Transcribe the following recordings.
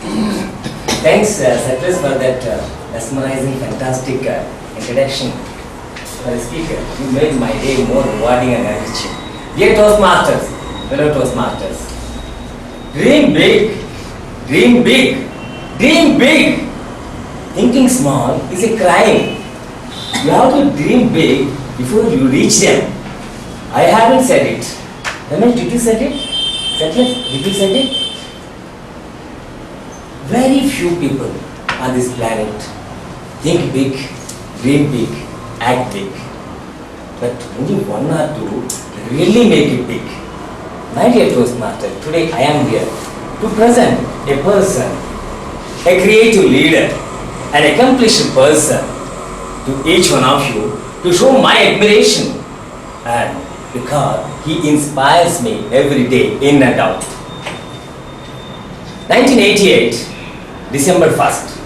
Thanks, Satyanas, for that mesmerizing, fantastic introduction for the speaker. You made my day more rewarding and enriching. Dear Toastmasters, fellow Toastmasters, dream big, dream big, dream big. Thinking small is a crime. You have to dream big before you reach them. I haven't said it. Ramesh, did you say it? Satyanas, did you say it? Very few people on this planet think big, dream big, act big. But only one or two really make it big. My dear Toastmaster, today I am here to present a person, a creative leader, an accomplished person to each one of you to show my admiration, and because he inspires me every day in and out. 1988, December 1st,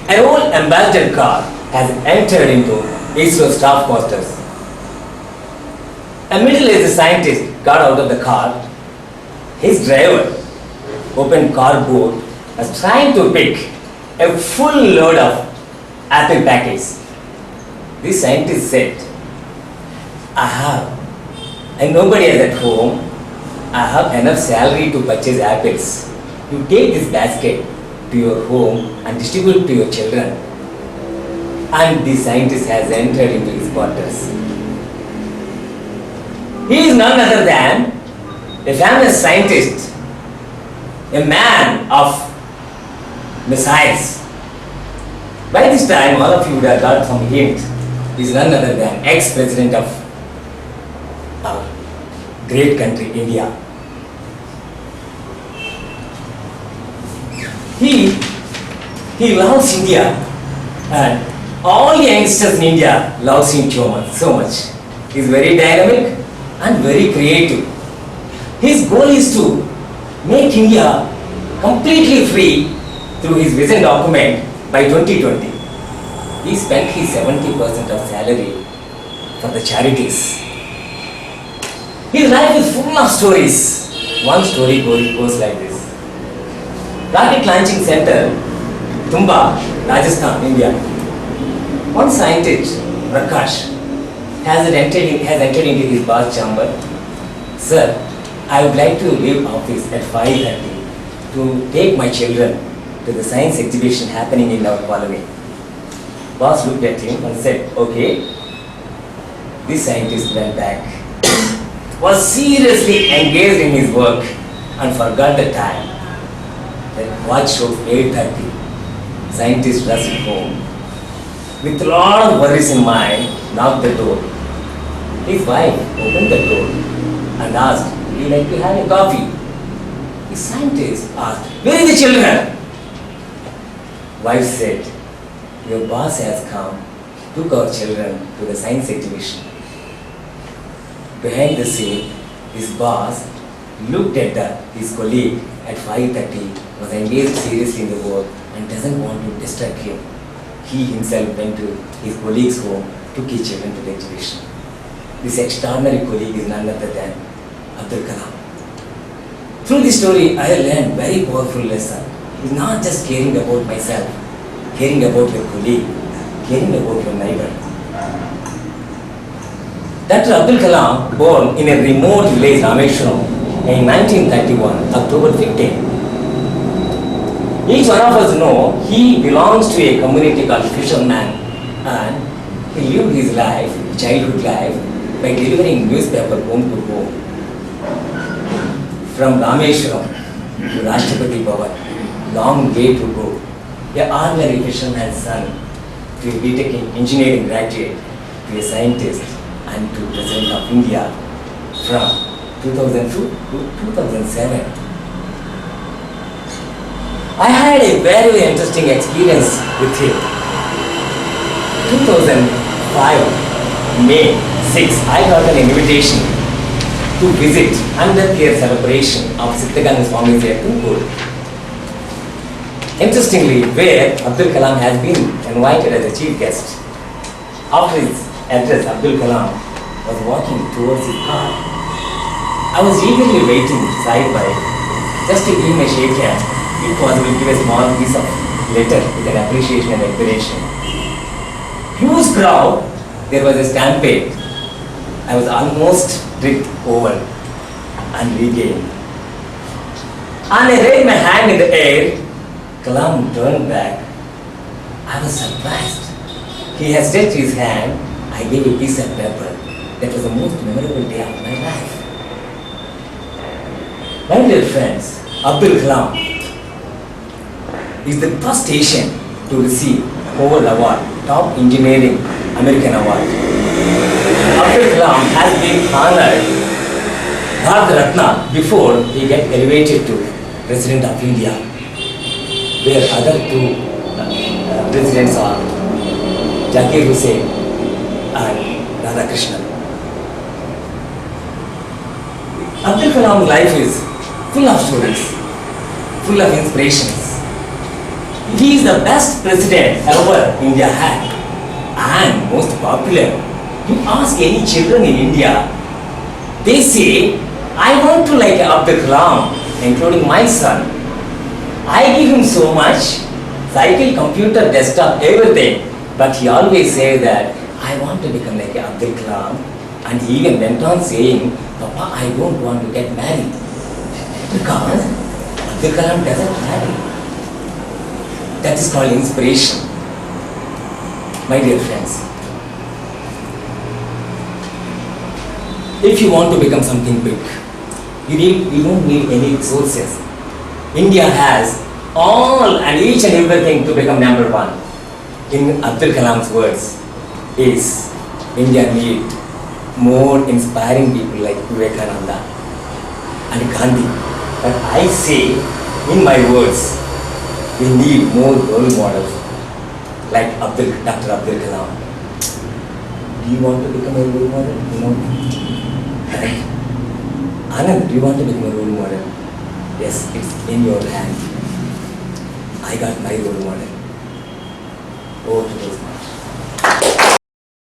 an old ambassador car has entered into ISRO staff quarters. A middle-aged scientist got out of the car. His driver opened cardboard, was trying to pick a full load of apple packets. This scientist said, and nobody is at home. I have enough salary to purchase apples. You take this basket to your home and distribute to your children. And the scientist has entered into his quarters. He is none other than a famous scientist, a man of missiles. By this time, all of you would have got some hint. He is none other than ex-president of our great country, India. He loves India, and all the youngsters in India loves him so much. He is very dynamic and very creative. His goal is to make India completely free through his vision document by 2020. He spent his 70% of salary for the charities. His life is full of stories. One story goes like this. Rocket Launching Center, Tumba, Rajasthan, India. One scientist, Prakash, has entered into his boss chamber. Sir, I would like to leave office at 5:30 to take my children to the science exhibition happening in our colony. Boss looked at him and said, okay. This scientist went back, was seriously engaged in his work and forgot the time. Then watch showed 8:30. Scientist rushed home. With a lot of worries in mind, knocked the door. His wife opened the door and asked, would you like to have a coffee? The scientist asked, where are the children? Wife said, your boss has come, took our children to the science exhibition. Behind the scene, his boss looked at his colleague at 5:30, was engaged seriously in the work and doesn't want to distract him. He himself went to his colleague's home, took his children to the exhibition. This extraordinary colleague is none other than Abdul Kalam. Through this story, I learned very powerful lesson. It's not just caring about myself, caring about your colleague, caring about your neighbor. Dr. Abdul Kalam, born in a remote village, Rameshwaram, in 1931, October 15. Each one of us know he belongs to a community called fisherman, and he lived his life, childhood life, by delivering newspaper home to home. From Rameshwaram to Rashtrapati Bhavan, long way to go. An ordinary fisherman's son to a B.Tech engineering graduate to a scientist and to President of India from 2002 to 2007. I had a very interesting experience with him. 2005, May 6, I got an invitation to visit 100th-year celebration of Satyanarayana Swami's at Tumkur. Interestingly, where Abdul Kalam has been invited as a chief guest. After his address, Abdul Kalam was walking towards his car. I was eagerly waiting side by just to give him a shake hand. if possible, give a small piece of letter with an appreciation and admiration. Huge crowd, there was a stampede. I was almost tripped over and regained. And I raised my hand in the air. Kalam turned back. I was surprised. He has stretched his hand. I gave a piece of paper. That was the most memorable day of my life. My dear friends, Abdul Kalam is the first Asian to receive Howard Award, Top Engineering American Award. Abdul Kalam has been honored Bharat Ratna before he get elevated to President of India, where other two presidents are Zakir Hussain and Radhakrishnan. Abdul Kalam's life is full of stories, full of inspirations. He is the best president ever India had and most popular. You ask any children in India, they say, I want to like Abdul Kalam, including my son. I give him so much, cycle, computer, desktop, everything. But he always say that, I want to become like Abdul Kalam. And he even went on saying, Papa, I don't want to get married. Because Abdul Kalam doesn't marry. That is called inspiration. My dear friends, if you want to become something big, you don't need any resources. India has all and each and everything to become number one. In Abdul Kalam's words, is India need more inspiring people like Vivekananda and Gandhi. But I say, in my words, we need more role models like Dr. Abdul Kalam. Do you want to become a role model? Right? Anand, do you want to become a role model? Yes, it's in your hand. I got my role model. Over to those much.